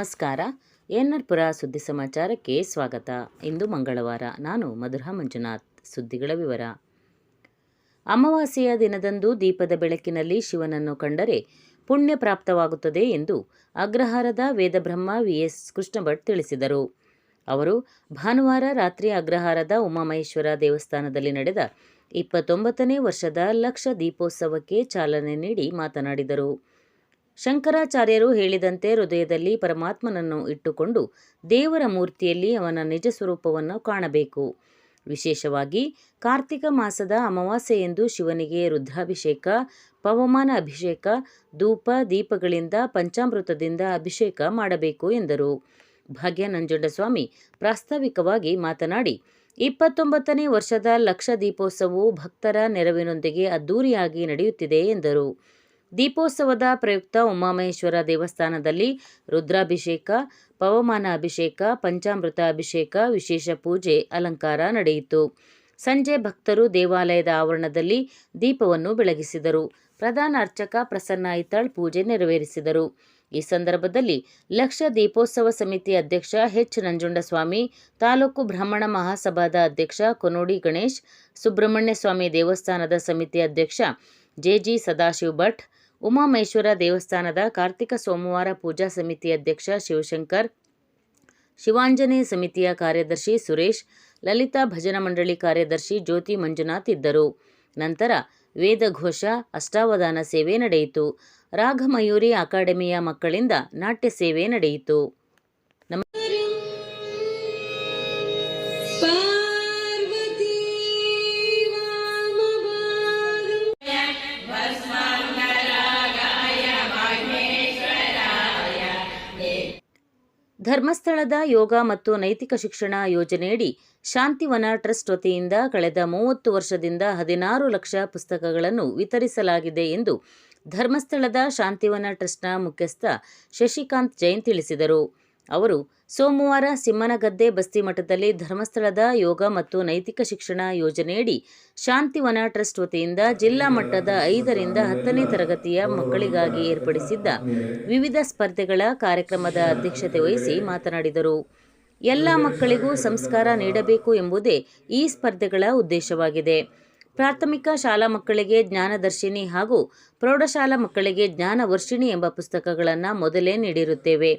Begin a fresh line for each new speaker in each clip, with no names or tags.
ನಮಸ್ಕಾರ. ಎನ್ಆರ್ಪುರ ಸುದ್ದಿ ಸಮಾಚಾರಕ್ಕೆ ಸ್ವಾಗತ. ಇಂದು ಮಂಗಳವಾರ. ನಾನು ಮಧುರಾ ಮಂಜುನಾಥ್. ಸುದ್ದಿಗಳ ವಿವರ. ಅಮಾವಾಸ್ಯೆಯ ದಿನದಂದು ದೀಪದ ಬೆಳಕಿನಲ್ಲಿ ಶಿವನನ್ನು ಕಂಡರೆ ಪುಣ್ಯ ಪ್ರಾಪ್ತವಾಗುತ್ತದೆ ಎಂದು ಅಗ್ರಹಾರದ ವೇದಬ್ರಹ್ಮ ವಿ.ಎಸ್. ಕೃಷ್ಣಭಟ್ ತಿಳಿಸಿದರು. ಅವರು ಭಾನುವಾರ ರಾತ್ರಿ ಅಗ್ರಹಾರದ ಉಮಾಮಹೇಶ್ವರ ದೇವಸ್ಥಾನದಲ್ಲಿ ನಡೆದ 29ನೇ ವರ್ಷದ ಲಕ್ಷ ದೀಪೋತ್ಸವಕ್ಕೆ ಚಾಲನೆ ನೀಡಿ ಮಾತನಾಡಿದರು. ಶಂಕರಾಚಾರ್ಯರು ಹೇಳಿದಂತೆ ಹೃದಯದಲ್ಲಿ ಪರಮಾತ್ಮನನ್ನು ಇಟ್ಟುಕೊಂಡು ದೇವರ ಮೂರ್ತಿಯಲ್ಲಿ ಅವನ ನಿಜ ಸ್ವರೂಪವನ್ನು ಕಾಣಬೇಕು. ವಿಶೇಷವಾಗಿ ಕಾರ್ತಿಕ ಮಾಸದ ಅಮಾವಾಸ್ಯೆಯಂದು ಶಿವನಿಗೆ ರುದ್ರಾಭಿಷೇಕ, ಪವಮಾನ ಅಭಿಷೇಕ, ಧೂಪ ದೀಪಗಳಿಂದ ಪಂಚಾಮೃತದಿಂದ ಅಭಿಷೇಕ ಮಾಡಬೇಕು ಎಂದರು. ಭಾಗ್ಯ ನಂಜುಂಡಸ್ವಾಮಿ ಪ್ರಾಸ್ತಾವಿಕವಾಗಿ ಮಾತನಾಡಿ, 29ನೇ ವರ್ಷದ ಲಕ್ಷ ದೀಪೋತ್ಸವವು ಭಕ್ತರ ನೆರವಿನೊಂದಿಗೆ ಅದ್ದೂರಿಯಾಗಿ ನಡೆಯುತ್ತಿದೆ ಎಂದರು. ದೀಪೋತ್ಸವದ ಪ್ರಯುಕ್ತ ಉಮಾಮಹೇಶ್ವರ ದೇವಸ್ಥಾನದಲ್ಲಿ ರುದ್ರಾಭಿಷೇಕ, ಪವಮಾನ ಅಭಿಷೇಕ, ಪಂಚಾಮೃತ ಅಭಿಷೇಕ, ವಿಶೇಷ ಪೂಜೆ, ಅಲಂಕಾರ ನಡೆಯಿತು. ಸಂಜೆ ಭಕ್ತರು ದೇವಾಲಯದ ಆವರಣದಲ್ಲಿ ದೀಪವನ್ನು ಬೆಳಗಿಸಿದರು. ಪ್ರಧಾನ ಅರ್ಚಕ ಪ್ರಸನ್ನ ಐತಾಳ್ ಪೂಜೆ ನೆರವೇರಿಸಿದರು. ಈ ಸಂದರ್ಭದಲ್ಲಿ ಲಕ್ಷ ದೀಪೋತ್ಸವ ಸಮಿತಿ ಅಧ್ಯಕ್ಷ ಎಚ್. ನಂಜುಂಡಸ್ವಾಮಿ, ತಾಲೂಕು ಬ್ರಾಹ್ಮಣ ಮಹಾಸಭಾದ ಅಧ್ಯಕ್ಷ ಕೊನೋಡಿ ಗಣೇಶ್, ಸುಬ್ರಹ್ಮಣ್ಯ ಸ್ವಾಮಿ ದೇವಸ್ಥಾನದ ಸಮಿತಿ ಅಧ್ಯಕ್ಷ ಜೆ.ಜಿ. ಸದಾಶಿವ ಭಟ್, ಉಮಾಮಹೇಶ್ವರ ದೇವಸ್ಥಾನದ ಕಾರ್ತಿಕ ಸೋಮವಾರ ಪೂಜಾ ಸಮಿತಿ ಅಧ್ಯಕ್ಷ ಶಿವಶಂಕರ್, ಶಿವಾಂಜನೇಯ ಸಮಿತಿಯ ಕಾರ್ಯದರ್ಶಿ ಸುರೇಶ್, ಲಲಿತಾ ಭಜನಾ ಮಂಡಳಿ ಕಾರ್ಯದರ್ಶಿ ಜ್ಯೋತಿ ಮಂಜುನಾಥ್ ಇದ್ದರು. ನಂತರ ವೇದಘೋಷ, ಅಷ್ಟಾವಧಾನ ಸೇವೆ ನಡೆಯಿತು. ರಾಗಮಯೂರಿ ಅಕಾಡೆಮಿಯ ಮಕ್ಕಳಿಂದ ನಾಟ್ಯ ಸೇವೆ ನಡೆಯಿತು. ಧರ್ಮಸ್ಥಳದ ಯೋಗ ಮತ್ತು ನೈತಿಕ ಶಿಕ್ಷಣ ಯೋಜನೆಯಡಿ ಶಾಂತಿವನ ಟ್ರಸ್ಟ್ ವತಿಯಿಂದ ಕಳೆದ 30 ವರ್ಷದಿಂದ 16 ಲಕ್ಷ ಪುಸ್ತಕಗಳನ್ನು ವಿತರಿಸಲಾಗಿದೆ ಎಂದು ಧರ್ಮಸ್ಥಳದ ಶಾಂತಿವನ ಟ್ರಸ್ಟ್ನ ಮುಖ್ಯಸ್ಥ ಶಶಿಕಾಂತ್ ಜೈನ್ ತಿಳಿಸಿದರು. ಅವರು ಸೋಮವಾರ ಸಿಮ್ಮನಗದ್ದೆ ಬಸ್ತಿಮಠದಲ್ಲಿ ಧರ್ಮಸ್ಥಳದ ಯೋಗ ಮತ್ತು ನೈತಿಕ ಶಿಕ್ಷಣ ಯೋಜನೆಯಡಿ ಶಾಂತಿವನ ಟ್ರಸ್ಟ್ ವತಿಯಿಂದ ಜಿಲ್ಲಾ ಮಟ್ಟದ 5ರಿಂದ 10ನೇ ತರಗತಿಯ ಮಕ್ಕಳಿಗಾಗಿ ಏರ್ಪಡಿಸಿದ್ದ ವಿವಿಧ ಸ್ಪರ್ಧೆಗಳ ಕಾರ್ಯಕ್ರಮದ ಅಧ್ಯಕ್ಷತೆ ವಹಿಸಿ ಮಾತನಾಡಿದರು. ಎಲ್ಲ ಮಕ್ಕಳಿಗೂ ಸಂಸ್ಕಾರ ನೀಡಬೇಕು ಎಂಬುದೇ ಈ ಸ್ಪರ್ಧೆಗಳ ಉದ್ದೇಶವಾಗಿದೆ. ಪ್ರಾಥಮಿಕ ಶಾಲಾ ಮಕ್ಕಳಿಗೆ ಜ್ಞಾನದರ್ಶಿನಿ ಹಾಗೂ ಪ್ರೌಢಶಾಲಾ ಮಕ್ಕಳಿಗೆ ಜ್ಞಾನ ವರ್ಷಿಣಿ ಎಂಬ ಪುಸ್ತಕಗಳನ್ನು ಮೊದಲೇ ನೀಡಿರುತ್ತೇವೆ.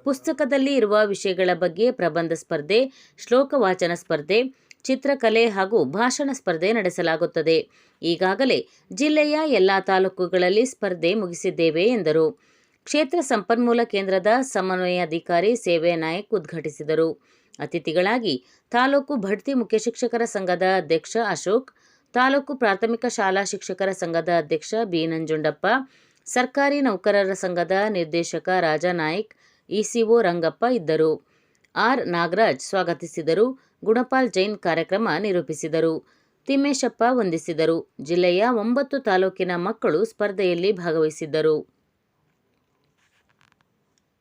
ಪುಸ್ತಕದಲ್ಲಿ ಇರುವ ವಿಷಯಗಳ ಬಗ್ಗೆ ಪ್ರಬಂಧ ಸ್ಪರ್ಧೆ, ಶ್ಲೋಕ ವಾಚನ ಸ್ಪರ್ಧೆ, ಚಿತ್ರಕಲೆ ಹಾಗೂ ಭಾಷಣ ಸ್ಪರ್ಧೆ ನಡೆಸಲಾಗುತ್ತದೆ. ಈಗಾಗಲೇ ಜಿಲ್ಲೆಯ ಎಲ್ಲ ತಾಲೂಕುಗಳಲ್ಲಿ ಸ್ಪರ್ಧೆ ಮುಗಿಸಿದ್ದೇವೆ ಎಂದರು. ಕ್ಷೇತ್ರ ಸಂಪನ್ಮೂಲ ಕೇಂದ್ರದ ಸಮನ್ವಯಾಧಿಕಾರಿ ಸೇವೆ ನಾಯಕ್ ಉದ್ಘಾಟಿಸಿದರು. ಅತಿಥಿಗಳಾಗಿ ತಾಲೂಕು ಬಡ್ತಿ ಮುಖ್ಯ ಶಿಕ್ಷಕರ ಸಂಘದ ಅಧ್ಯಕ್ಷ ಅಶೋಕ್, ತಾಲೂಕು ಪ್ರಾಥಮಿಕ ಶಾಲಾ ಶಿಕ್ಷಕರ ಸಂಘದ ಅಧ್ಯಕ್ಷ ಬಿ. ನಂಜುಂಡಪ್ಪ, ಸರ್ಕಾರಿ ನೌಕರರ ಸಂಘದ ನಿರ್ದೇಶಕ ರಾಜಾನಾಯ್ಕ್, ಇಸಿಒ ರಂಗಪ್ಪ ಇದ್ದರು. ಆರ್. ನಾಗರಾಜ್ ಸ್ವಾಗತಿಸಿದರು. ಗುಣಪಾಲ್ ಜೈನ್ ಕಾರ್ಯಕ್ರಮ ನಿರೂಪಿಸಿದರು. ತಿಮ್ಮೇಶಪ್ಪ ವಂದಿಸಿದರು. ಜಿಲ್ಲೆಯ 9 ತಾಲೂಕಿನ ಮಕ್ಕಳು ಸ್ಪರ್ಧೆಯಲ್ಲಿ ಭಾಗವಹಿಸಿದ್ದರು.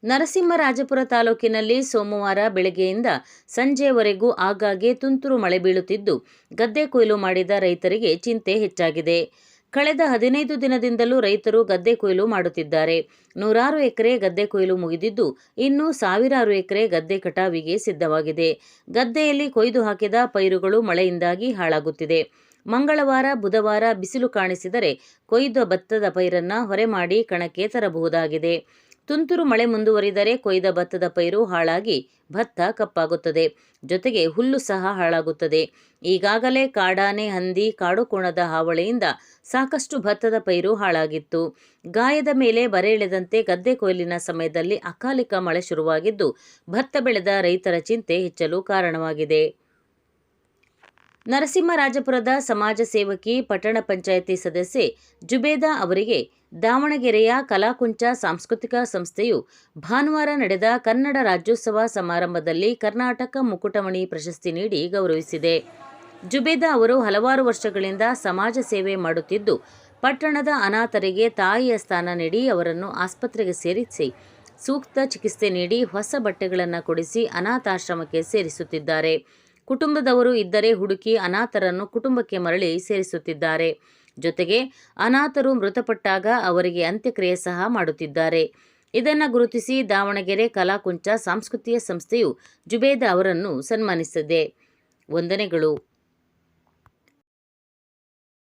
ನರಸಿಂಹರಾಜಪುರ ತಾಲೂಕಿನಲ್ಲಿ ಸೋಮವಾರ ಬೆಳಗ್ಗೆಯಿಂದ ಸಂಜೆಯವರೆಗೂ ಆಗಾಗ್ಗೆ ತುಂತುರು ಮಳೆ ಬೀಳುತ್ತಿದ್ದು ಗದ್ದೆ ಕೊಯ್ಲು ಮಾಡಿದ ರೈತರಿಗೆ ಚಿಂತೆ ಹೆಚ್ಚಾಗಿದೆ. ಕಳೆದ 15 ದಿನದಿಂದಲೂ ರೈತರು ಗದ್ದೆ ಕೊಯ್ಲು ಮಾಡುತ್ತಿದ್ದಾರೆ. 100 ಎಕರೆ ಗದ್ದೆ ಕೊಯ್ಲು ಮುಗಿದಿದ್ದು ಇನ್ನು ಸಾವಿರಾರು ಎಕರೆ ಗದ್ದೆ ಕಟಾವಿಗೆ ಸಿದ್ಧವಾಗಿದೆ. ಗದ್ದೆಯಲ್ಲಿ ಕೊಯ್ದು ಹಾಕಿದ ಪೈರುಗಳು ಮಳೆಯಿಂದಾಗಿ ಹಾಳಾಗುತ್ತಿದೆ. ಮಂಗಳವಾರ, ಬುಧವಾರ ಬಿಸಿಲು ಕಾಣಿಸಿದರೆ ಕೊಯ್ದ ಭತ್ತದ ಪೈರನ್ನು ಹೊರೆ ಮಾಡಿ ಕಣಕ್ಕೆ ತರಬಹುದಾಗಿದೆ. ತುಂತುರು ಮಳೆ ಮುಂದುವರಿದರೆ ಕೊಯ್ದ ಭತ್ತದ ಪೈರು ಹಾಳಾಗಿ ಭತ್ತ ಕಪ್ಪಾಗುತ್ತದೆ. ಜೊತೆಗೆ ಹುಲ್ಲು ಸಹ ಹಾಳಾಗುತ್ತದೆ. ಈಗಾಗಲೇ ಕಾಡಾನೆ, ಹಂದಿ, ಕಾಡುಕೋಣದ ಹಾವಳಿಯಿಂದ ಸಾಕಷ್ಟು ಭತ್ತದ ಪೈರು ಹಾಳಾಗಿತ್ತು. ಗಾಯದ ಮೇಲೆ ಬರೆ ಎಳೆದಂತೆ ಗದ್ದೆ ಕೊಯ್ಲಿನ ಸಮಯದಲ್ಲಿ ಅಕಾಲಿಕ ಮಳೆ ಶುರುವಾಗಿದ್ದು ಭತ್ತ ಬೆಳೆದ ರೈತರ ಚಿಂತೆ ಹೆಚ್ಚಲು ಕಾರಣವಾಗಿದೆ. ನರಸಿಂಹರಾಜಪುರದ ಸಮಾಜ ಸೇವಕಿ, ಪಟ್ಟಣ ಪಂಚಾಯಿತಿ ಸದಸ್ಯೆ ಜುಬೇದಾ ಅವರಿಗೆ ದಾವಣಗೆರೆಯ ಕಲಾಕುಂಚ ಸಾಂಸ್ಕೃತಿಕ ಸಂಸ್ಥೆಯು ಭಾನುವಾರ ನಡೆದ ಕನ್ನಡ ರಾಜ್ಯೋತ್ಸವ ಸಮಾರಂಭದಲ್ಲಿ ಕರ್ನಾಟಕ ಮುಕುಟಮಣಿ ಪ್ರಶಸ್ತಿ ನೀಡಿ ಗೌರವಿಸಿದೆ. ಜುಬೇದಾ ಅವರು ಹಲವಾರು ವರ್ಷಗಳಿಂದ ಸಮಾಜ ಸೇವೆ ಮಾಡುತ್ತಿದ್ದು ಪಟ್ಟಣದ ಅನಾಥರಿಗೆ ತಾಯಿಯ ಸ್ಥಾನ ನೀಡಿ ಅವರನ್ನು ಆಸ್ಪತ್ರೆಗೆ ಸೇರಿಸಿ ಸೂಕ್ತ ಚಿಕಿತ್ಸೆ ನೀಡಿ ಹೊಸ ಬಟ್ಟೆಗಳನ್ನು ಕೊಡಿಸಿ ಅನಾಥಾಶ್ರಮಕ್ಕೆ ಸೇರಿಸುತ್ತಿದ್ದಾರೆ. ಕುಟುಂಬದವರು ಇದ್ದರೆ ಹುಡುಕಿ ಅನಾಥರನ್ನು ಕುಟುಂಬಕ್ಕೆ ಮರಳಿ ಸೇರಿಸುತ್ತಿದ್ದಾರೆ. ಜೊತೆಗೆ ಅನಾಥರು ಮೃತಪಟ್ಟಾಗ ಅವರಿಗೆ ಅಂತ್ಯಕ್ರಿಯೆ ಸಹ ಮಾಡುತ್ತಿದ್ದಾರೆ. ಇದನ್ನು ಗುರುತಿಸಿ ದಾವಣಗೆರೆ ಕಲಾಕುಂಚ ಸಾಂಸ್ಕೃತಿಕ ಸಂಸ್ಥೆಯು ಜುಬೇದಾ ಅವರನ್ನು ಸನ್ಮಾನಿಸಿದೆ. ವಂದನೆಗಳು.